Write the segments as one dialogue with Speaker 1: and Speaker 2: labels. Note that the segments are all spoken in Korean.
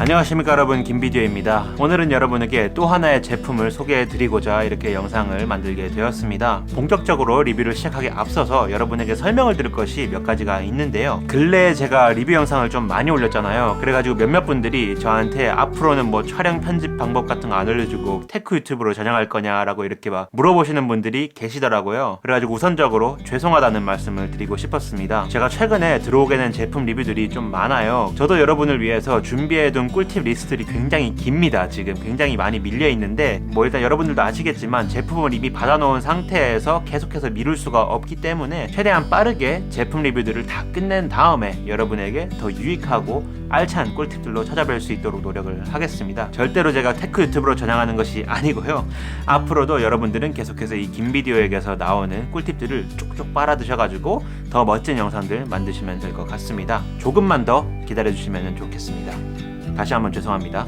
Speaker 1: 안녕하십니까 여러분, 김비디오입니다. 오늘은 여러분에게 또 하나의 제품을 소개해드리고자 이렇게 영상을 만들게 되었습니다. 본격적으로 리뷰를 시작하기 앞서서 여러분에게 설명을 드릴 것이 몇 가지가 있는데요. 근래에 제가 리뷰 영상을 좀 많이 올렸잖아요. 그래가지고 몇몇 분들이 저한테 앞으로는 뭐 촬영 편집 방법 같은 거 안 알려주고 테크 유튜브로 전향할 거냐라고 이렇게 막 물어보시는 분들이 계시더라고요. 그래가지고 우선적으로 죄송하다는 말씀을 드리고 싶었습니다. 제가 최근에 들어오게 된 제품 리뷰들이 좀 많아요. 저도 여러분을 위해서 준비해둔 꿀팁 리스트들이 굉장히 깁니다. 지금 굉장히 많이 밀려 있는데 뭐 일단 여러분들도 아시겠지만 제품을 이미 받아놓은 상태에서 계속해서 미룰 수가 없기 때문에 최대한 빠르게 제품 리뷰들을 다 끝낸 다음에 여러분에게 더 유익하고 알찬 꿀팁들로 찾아뵐 수 있도록 노력을 하겠습니다. 절대로 제가 테크 유튜브로 전향하는 것이 아니고요. 앞으로도 여러분들은 계속해서 이 김비디오에게서 나오는 꿀팁들을 쪽쪽 빨아드셔가지고 더 멋진 영상들 만드시면 될 것 같습니다. 조금만 더 기다려주시면 좋겠습니다. 다시 한번 죄송합니다.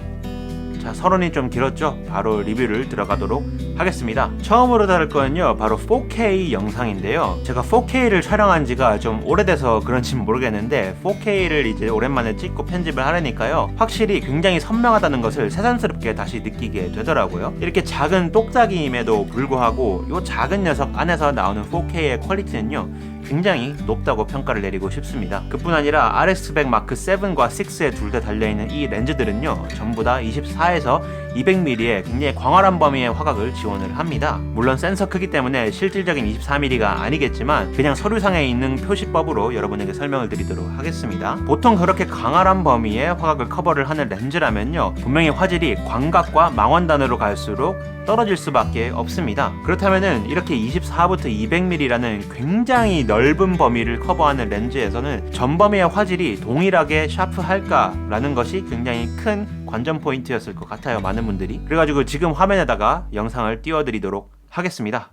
Speaker 1: 자, 서론이 좀 길었죠? 바로 리뷰를 들어가도록 하겠습니다. 처음으로 다룰 거는요, 바로 4K 영상인데요. 제가 4K를 촬영한 지가 좀 오래돼서 그런지는 모르겠는데 4K를 이제 오랜만에 찍고 편집을 하려니까요, 확실히 굉장히 선명하다는 것을 새삼스럽게 다시 느끼게 되더라고요. 이렇게 작은 똑딱이임에도 불구하고 이 작은 녀석 안에서 나오는 4K의 퀄리티는요, 굉장히 높다고 평가를 내리고 싶습니다. 그뿐 아니라 RX100 마크 7과 6에 둘 다 달려있는 이 렌즈들은요, 전부 다 24에서 200mm의 굉장히 광활한 범위의 화각을 지원을 합니다. 물론 센서 크기 때문에 실질적인 24mm가 아니겠지만 그냥 서류상에 있는 표시법으로 여러분에게 설명을 드리도록 하겠습니다. 보통 그렇게 광활한 범위의 화각을 커버를 하는 렌즈라면요, 분명히 화질이 광각과 망원단으로 갈수록 떨어질 수밖에 없습니다. 그렇다면은 이렇게 24부터 200mm라는 굉장히 넓은 범위를 커버하는 렌즈에서는 전범위의 화질이 동일하게 샤프할까라는 것이 굉장히 큰 관전 포인트였을 것 같아요, 많은 분들이. 그래가지고 지금 화면에다가 영상을 띄워드리도록 하겠습니다.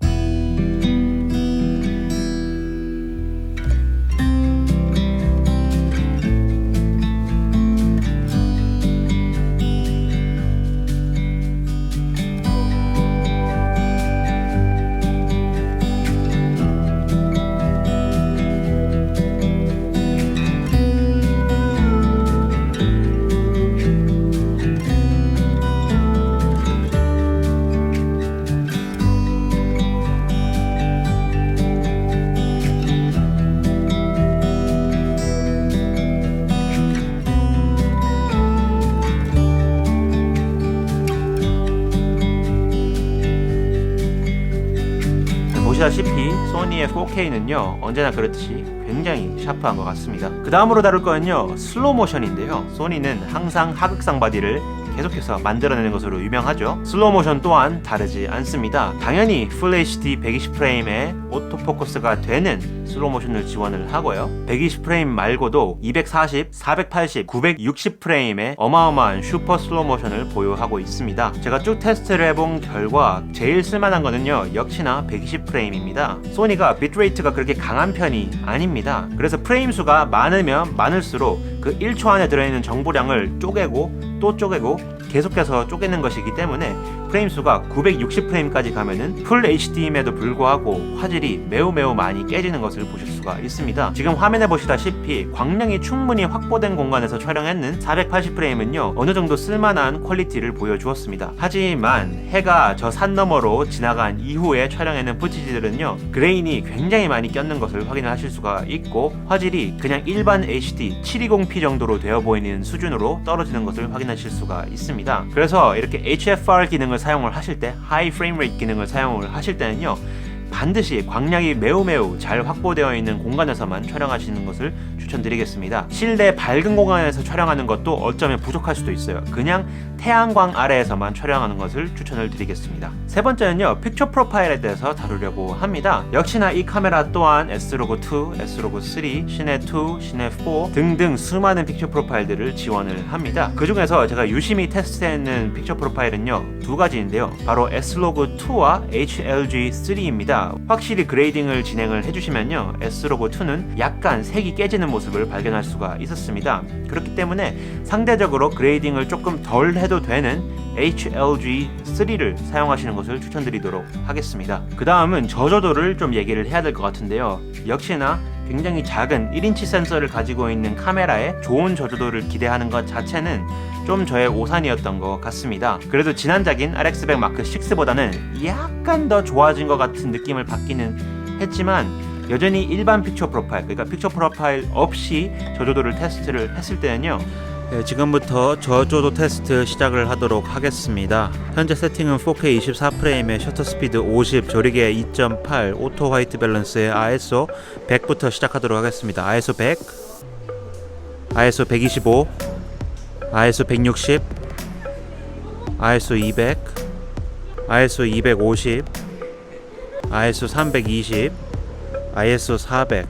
Speaker 1: 보시다시피 소니의 4K는요, 언제나 그렇듯이 굉장히 샤프한 것 같습니다. 그 다음으로 다룰 거는요, 슬로우 모션인데요. 소니는 항상 하극상 바디를 계속해서 만들어내는 것으로 유명하죠. 슬로우 모션 또한 다르지 않습니다. 당연히 풀 HD 120프레임의 오토포커스가 되는 슬로우 모션을 지원을 하고요. 120프레임 말고도 240, 480, 960프레임의 어마어마한 슈퍼 슬로우 모션을 보유하고 있습니다. 제가 쭉 테스트를 해본 결과 제일 쓸만한 거는요, 역시나 120프레임입니다. 소니가 비트레이트가 그렇게 강한 편이 아닙니다. 그래서 프레임 수가 많으면 많을수록 그 1초 안에 들어있는 정보량을 쪼개고 또 쪼개고 계속해서 쪼개는 것이기 때문에 프레임 수가 960프레임까지 가면은 풀 HD임에도 불구하고 화질이 매우 많이 깨지는 것을 보실 수가 있습니다. 지금 화면에 보시다시피 광량이 충분히 확보된 공간에서 촬영했는 480프레임은요, 어느 정도 쓸만한 퀄리티를 보여주었습니다. 하지만 해가 저 산 너머로 지나간 이후에 촬영해낸 푸티지들은요, 그레인이 굉장히 많이 꼈는 것을 확인을 하실 수가 있고 화질이 그냥 일반 HD 720p 정도로 되어 보이는 수준으로 떨어지는 것을 확인하실 수가 있습니다. 그래서 이렇게 HFR 기능을 사용을 하실 때, 하이 프레임 레이트 기능을 사용을 하실 때는요, 반드시 광량이 매우 잘 확보되어 있는 공간에서만 촬영하시는 것을 추천드리겠습니다. 실내 밝은 공간에서 촬영하는 것도 어쩌면 부족할 수도 있어요. 그냥 태양광 아래에서만 촬영하는 것을 추천을 드리겠습니다. 세 번째는요, 픽처 프로파일에 대해서 다루려고 합니다. 역시나 이 카메라 또한 S-Log2, S-Log3, 시네2, 시네4 등등 수많은 픽처 프로파일들을 지원을 합니다. 그 중에서 제가 유심히 테스트했는 픽처 프로파일은요, 두 가지인데요. 바로 S-Log2와 HLG3입니다. 확실히 그레이딩을 진행을 해주시면요, S-Log2는 약간 색이 깨지는 모습을 발견할 수가 있었습니다. 그렇기 때문에 상대적으로 그레이딩을 조금 덜 해도 되는 HLG3를 사용하시는 것을 추천드리도록 하겠습니다. 그 다음은 저조도를 좀 얘기를 해야 될 것 같은데요. 역시나 굉장히 작은 1인치 센서를 가지고 있는 카메라에 좋은 저조도를 기대하는 것 자체는 좀 저의 오산이었던 것 같습니다. 그래도 지난작인 RX100 Mark 6보다는 약간 더 좋아진 것 같은 느낌을 받기는 했지만 여전히 일반 픽처 프로파일, 그러니까 픽처 프로파일 없이 저조도를 테스트를 했을 때는요, 지금부터 저조도 테스트 시작을 하도록 하겠습니다. 현재 세팅은 4K 24프레임에 셔터 스피드 50, 조리개 2.8, 오토 화이트 밸런스의 ISO 100부터 시작하도록 하겠습니다. ISO 100, ISO 125, ISO 160, ISO 200, ISO 250, ISO 320, ISO 400,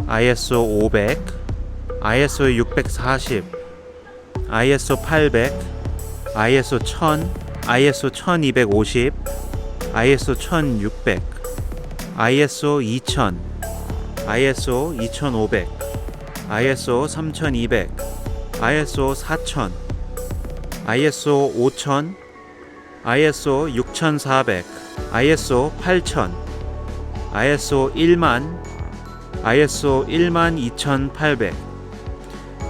Speaker 1: ISO 500, ISO 640, ISO 800, ISO 1000, ISO 1250, ISO 1600, ISO 2000, ISO 2500, ISO 3200, ISO 4000, ISO 5000, ISO 6400, ISO 8000, ISO 1만, ISO 12800.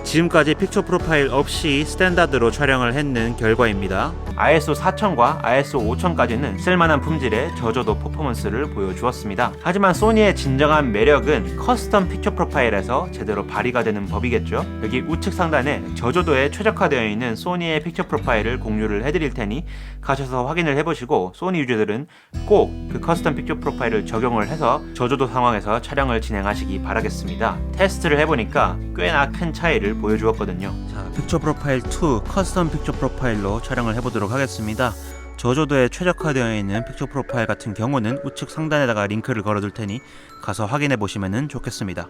Speaker 1: 지금까지 픽처 프로파일 없이 스탠다드로 촬영을 했는 결과입니다. ISO 4000과 ISO 5000까지는 쓸만한 품질의 저조도 퍼포먼스를 보여주었습니다. 하지만 소니의 진정한 매력은 커스텀 픽처 프로파일에서 제대로 발휘가 되는 법이겠죠. 여기 우측 상단에 저조도에 최적화되어 있는 소니의 픽처 프로파일을 공유를 해드릴 테니 가셔서 확인을 해보시고 소니 유저들은 꼭 그 커스텀 픽처 프로파일을 적용을 해서 저조도 상황에서 촬영을 진행하시기 바라겠습니다. 테스트를 해보니까 꽤나 큰 차이를 보여주었거든요. 자, 픽처 프로파일 2 커스텀 픽처 프로파일로 촬영을 해보도록 하겠습니다. 저조도에 최적화되어 있는 픽처 프로파일 같은 경우는 우측 상단에다가 링크를 걸어둘 테니 가서 확인해 보시면 좋겠습니다.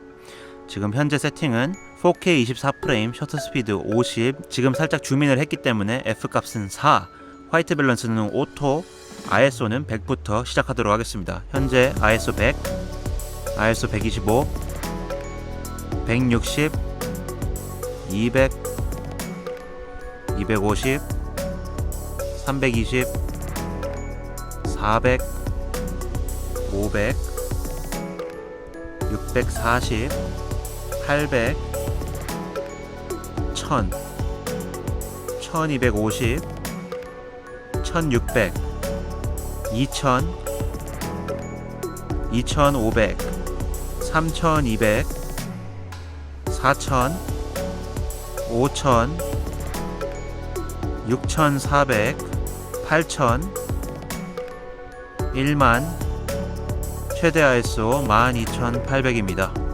Speaker 1: 지금 현재 세팅은 4K 24프레임, 셔터 스피드 50, 지금 살짝 줌인을 했기 때문에 F값은 4, 화이트 밸런스는 오토, ISO는 100부터 시작하도록 하겠습니다. 현재 ISO 100, ISO 125, 160, 200, 250, 320, 400, 500, 640, 800, 1000, 1250, 1600, 2000, 2500, 3200, 4000, 5000, 6400, 8000, 1만, 최대 ISO 12800입니다.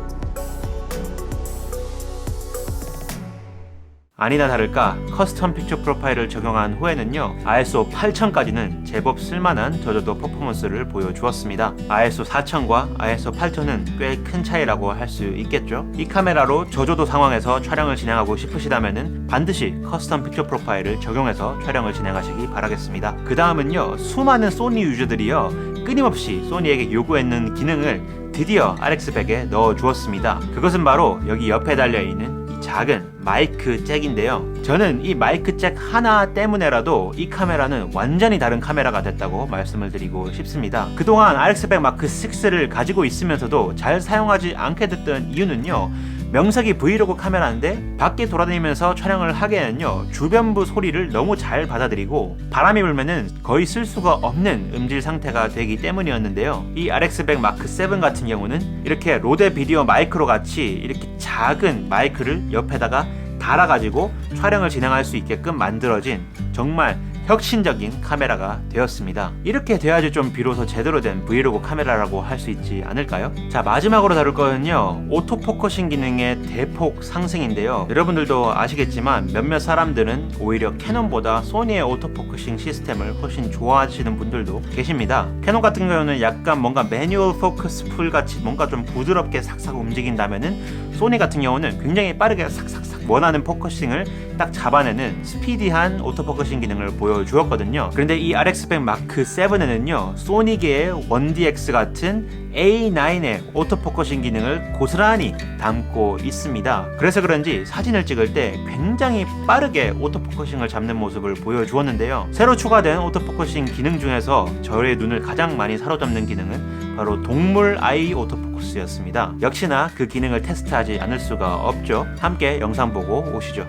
Speaker 1: 아니나 다를까 커스텀 픽처 프로파일을 적용한 후에는요, ISO 8000까지는 제법 쓸만한 저조도 퍼포먼스를 보여주었습니다. ISO 4000과 ISO 8000은 꽤 큰 차이라고 할 수 있겠죠. 이 카메라로 저조도 상황에서 촬영을 진행하고 싶으시다면 반드시 커스텀 픽처 프로파일을 적용해서 촬영을 진행하시기 바라겠습니다. 그 다음은요, 수많은 소니 유저들이요 끊임없이 소니에게 요구했는 기능을 드디어 RX100에 넣어 주었습니다. 그것은 바로 여기 옆에 달려있는 작은 마이크 잭인데요. 저는 이 마이크 잭 하나 때문에라도 이 카메라는 완전히 다른 카메라가 됐다고 말씀을 드리고 싶습니다. 그동안 RX100 Mark 6를 가지고 있으면서도 잘 사용하지 않게 됐던 이유는요, 명색이 브이로그 카메라인데 밖에 돌아다니면서 촬영을 하기에는요, 주변부 소리를 너무 잘 받아들이고 바람이 불면은 거의 쓸 수가 없는 음질 상태가 되기 때문이었는데요. 이 RX100 Mark 7 같은 경우는 이렇게 로데 비디오 마이크로 같이 이렇게 작은 마이크를 옆에다가 달아가지고 촬영을 진행할 수 있게끔 만들어진 정말 혁신적인 카메라가 되었습니다. 이렇게 돼야지 좀 비로소 제대로 된 브이로그 카메라라고 할 수 있지 않을까요? 자, 마지막으로 다룰 거는요, 오토포커싱 기능의 대폭 상승인데요. 여러분들도 아시겠지만 몇몇 사람들은 오히려 캐논보다 소니의 오토포커싱 시스템을 훨씬 좋아하시는 분들도 계십니다. 캐논 같은 경우는 약간 뭔가 매뉴얼 포커스 풀 같이 뭔가 좀 부드럽게 삭삭 움직인다면은 소니 같은 경우는 굉장히 빠르게 삭삭삭 원하는 포커싱을 딱 잡아내는 스피디한 오토포커싱 기능을 보여주었거든요. 그런데 이 RX100 마크 7에는요, 소니계의 1DX 같은 A9의 오토포커싱 기능을 고스란히 담고 있습니다. 그래서 그런지 사진을 찍을 때 굉장히 빠르게 오토포커싱을 잡는 모습을 보여주었는데요. 새로 추가된 오토포커싱 기능 중에서 저의 눈을 가장 많이 사로잡는 기능은 바로 동물 아이 오토포커스였습니다. 역시나 그 기능을 테스트하지 않을 수가 없죠. 함께 영상 보고 오시죠.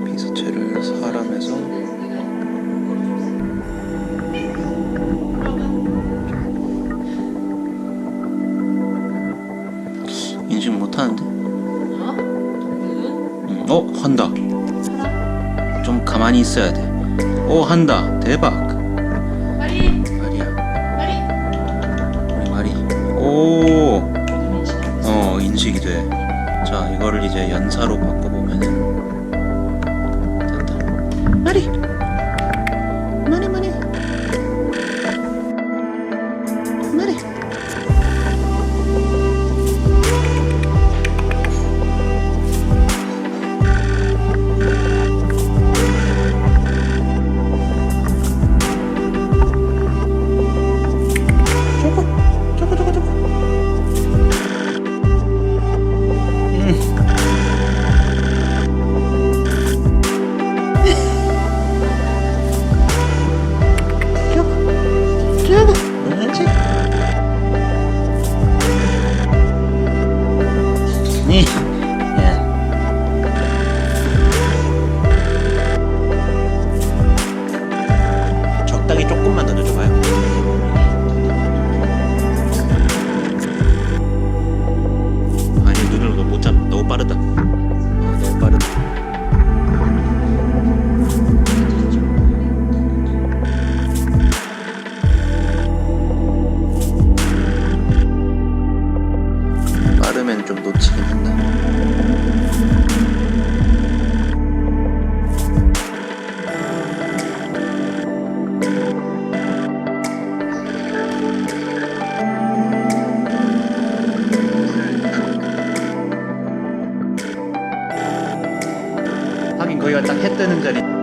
Speaker 2: 피사체를 사람에서 인식 못하는데? 한다. 좀 가만히 있어야 돼. 한다. 대박. 마리. 인식이 돼. 자, 이거를 이제 연사로 바꿔보면은 된다. 마리. 적당히 조금만 더 넣어줘봐요. 아니, 눈을 못 잡. 너무 빠르다. 너무 빠르다. 빠르면 좀 놓치긴 한다. 하긴 거기가 딱 해 뜨는 자리.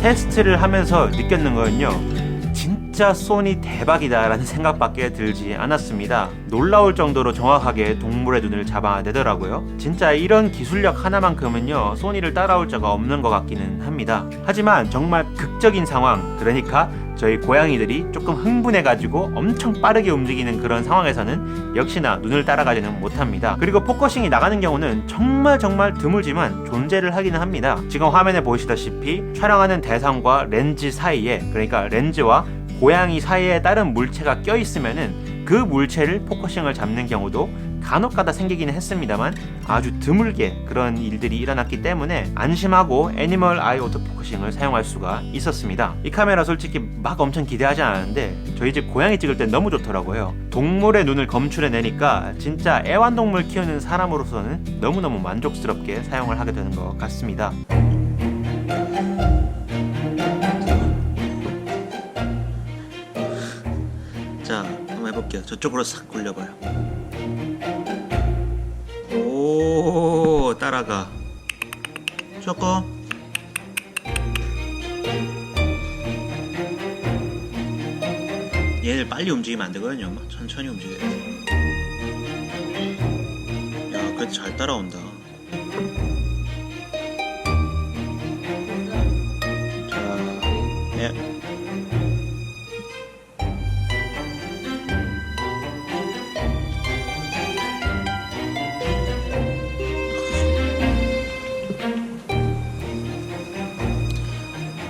Speaker 1: 테스트를 하면서 느꼈는 거는요, 진짜 소니 대박이다 라는 생각밖에 들지 않았습니다. 놀라울 정도로 정확하게 동물의 눈을 잡아내더라고요. 진짜 이런 기술력 하나만큼은요, 소니를 따라올 자가 없는 것 같기는 합니다. 하지만 정말 극적인 상황, 그러니까 저희 고양이들이 조금 흥분해가지고 엄청 빠르게 움직이는 그런 상황에서는 역시나 눈을 따라가지는 못합니다. 그리고 포커싱이 나가는 경우는 정말 드물지만 존재를 하기는 합니다. 지금 화면에 보시다시피 촬영하는 대상과 렌즈 사이에, 그러니까 렌즈와 고양이 사이에 다른 물체가 껴있으면은 그 물체를 포커싱을 잡는 경우도 간혹가다 생기기는 했습니다만 아주 드물게 그런 일들이 일어났기 때문에 안심하고 애니멀 아이 오토포커싱을 사용할 수가 있었습니다. 이 카메라 솔직히 막 엄청 기대하지 않았는데 저희 집 고양이 찍을 땐 너무 좋더라고요. 동물의 눈을 검출해내니까 진짜 애완동물 키우는 사람으로서는 너무너무 만족스럽게 사용을 하게 되는 것 같습니다.
Speaker 2: 자, 한번 해볼게요. 저쪽으로 싹 굴려봐요. 오, 따라가. 조금. 얘를 빨리 움직이면 안 되거든요. 천천히 움직여야 돼. 야, 그래도 잘 따라온다. 자, 예.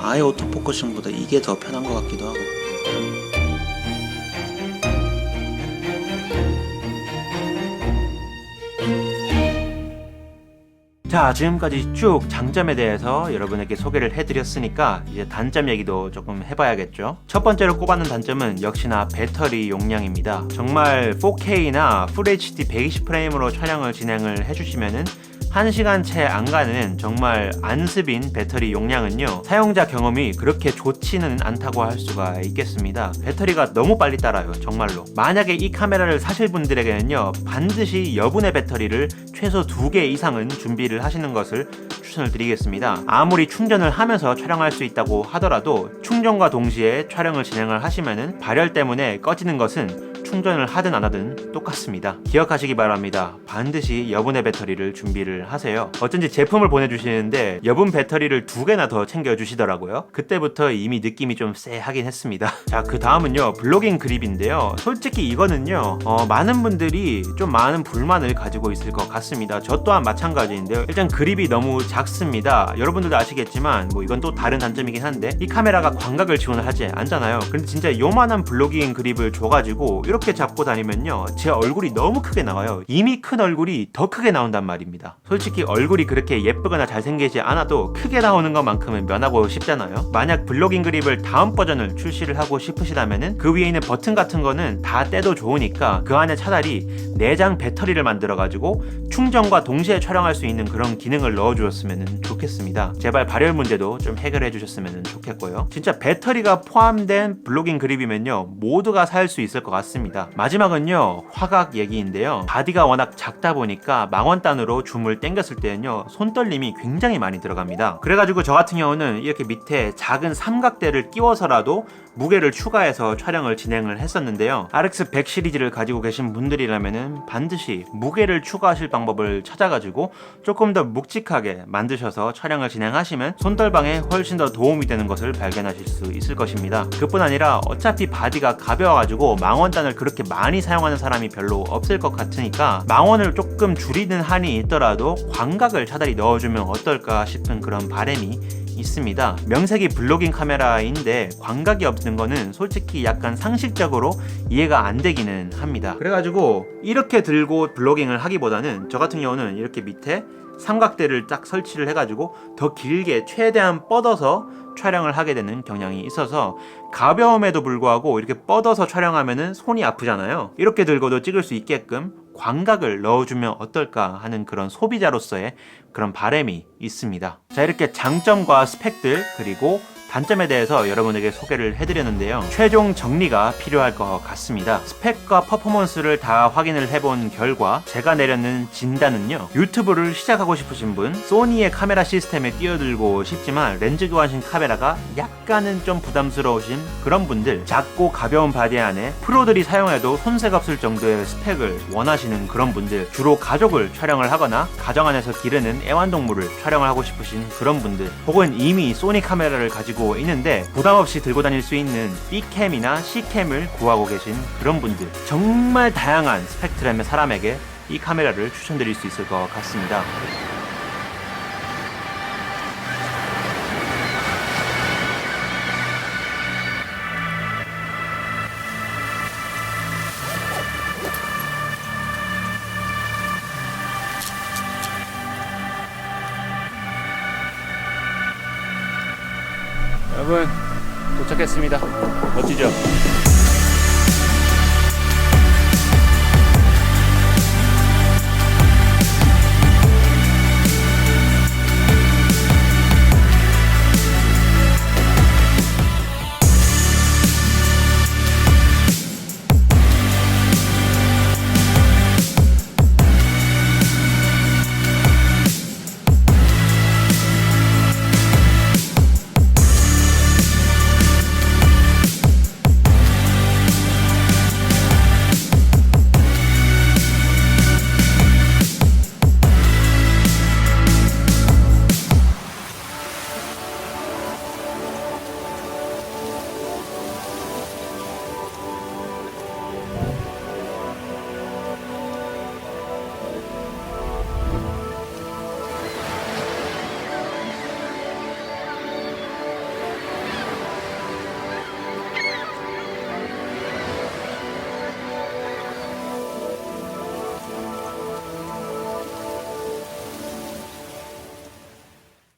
Speaker 2: 아예 오토포커싱보다 이게 더 편한 것 같기도 하고.
Speaker 1: 자, 지금까지 쭉 장점에 대해서 여러분에게 소개를 해드렸으니까 이제 단점 얘기도 조금 해봐야겠죠. 첫 번째로 꼽아놓은 단점은 역시나 배터리 용량입니다. 정말 4K나 FHD 120프레임으로 촬영을 진행을 해주시면은 1시간 채 안 가는 정말 안습인 배터리 용량은요, 사용자 경험이 그렇게 좋지는 않다고 할 수가 있겠습니다. 배터리가 너무 빨리 따라요, 정말로. 만약에 이 카메라를 사실 분들에게는요, 반드시 여분의 배터리를 최소 2개 이상은 준비를 하시는 것을 추천을 드리겠습니다. 아무리 충전을 하면서 촬영할 수 있다고 하더라도 충전과 동시에 촬영을 진행을 하시면은 발열 때문에 꺼지는 것은 충전을 하든 안 하든 똑같습니다. 기억하시기 바랍니다. 반드시 여분의 배터리를 준비를 하세요. 어쩐지 제품을 보내주시는데 여분 배터리를 2개나 더 챙겨주시더라고요. 그때부터 이미 느낌이 좀 쎄하긴 했습니다. 자, 그 다음은요, 블로깅 그립인데요. 솔직히 이거는요, 많은 분들이 좀 많은 불만을 가지고 있을 것 같습니다. 저 또한 마찬가지인데요. 일단 그립이 너무 작습니다. 여러분들도 아시겠지만 뭐 이건 또 다른 단점이긴 한데, 이 카메라가 광각을 지원을 하지 않잖아요. 근데 진짜 요만한 블로깅 그립을 줘가지고 이렇게 잡고 다니면요, 제 얼굴이 너무 크게 나와요. 이미 큰 얼굴이 더 크게 나온단 말입니다. 솔직히 얼굴이 그렇게 예쁘거나 잘생기지 않아도 크게 나오는 것만큼은 면하고 싶잖아요. 만약 블로깅 그립을 다음 버전을 출시를 하고 싶으시다면은 그 위에 있는 버튼 같은 거는 다 떼도 좋으니까 그 안에 차라리 내장 배터리를 만들어 가지고 충전과 동시에 촬영할 수 있는 그런 기능을 넣어 주셨으면 좋겠습니다. 제발 발열 문제도 좀 해결해 주셨으면 좋겠고요. 진짜 배터리가 포함된 블로깅 그립이면요, 모두가 살 수 있을 것 같습니다. 마지막은요, 화각 얘기인데요. 바디가 워낙 작다 보니까 망원단으로 줌을 당겼을 때는요, 손떨림이 굉장히 많이 들어갑니다. 그래가지고 저 같은 경우는 이렇게 밑에 작은 삼각대를 끼워서라도 무게를 추가해서 촬영을 진행을 했었는데요. RX100 시리즈를 가지고 계신 분들이라면은 반드시 무게를 추가하실 방법을 찾아가지고 조금 더 묵직하게 만드셔서 촬영을 진행하시면 손떨방에 훨씬 더 도움이 되는 것을 발견하실 수 있을 것입니다. 그뿐 아니라 어차피 바디가 가벼워가지고 망원단을 그렇게 많이 사용하는 사람이 별로 없을 것 같으니까 망원을 조금 줄이는 한이 있더라도 광각을 차라리 넣어주면 어떨까 싶은 그런 바람이 있습니다. 명색이 블로깅 카메라인데 광각이 없는 거는 솔직히 약간 상식적으로 이해가 안 되기는 합니다. 그래가지고 이렇게 들고 블로깅을 하기보다는 저 같은 경우는 이렇게 밑에 삼각대를 딱 설치를 해가지고 더 길게 최대한 뻗어서 촬영을 하게 되는 경향이 있어서, 가벼움에도 불구하고 이렇게 뻗어서 촬영하면은 손이 아프잖아요. 이렇게 들고도 찍을 수 있게끔 광각을 넣어주면 어떨까 하는 그런 소비자로서의 그런 바람이 있습니다. 자, 이렇게 장점과 스펙들 그리고 단점에 대해서 여러분에게 소개를 해드렸는데요. 최종 정리가 필요할 것 같습니다. 스펙과 퍼포먼스를 다 확인을 해본 결과 제가 내려는 진단은요, 유튜브를 시작하고 싶으신 분, 소니의 카메라 시스템에 뛰어들고 싶지만 렌즈 교환식 카메라가 약간은 좀 부담스러우신 그런 분들, 작고 가벼운 바디 안에 프로들이 사용해도 손색 없을 정도의 스펙을 원하시는 그런 분들, 주로 가족을 촬영을 하거나 가정 안에서 기르는 애완동물을 촬영을 하고 싶으신 그런 분들, 혹은 이미 소니 카메라를 가지고 있는데 부담없이 들고 다닐 수 있는 B캠이나 C캠을 구하고 계신 그런 분들, 정말 다양한 스펙트럼의 사람에게 이 카메라를 추천드릴 수 있을 것 같습니다. 여러분, 도착했습니다. 멋지죠?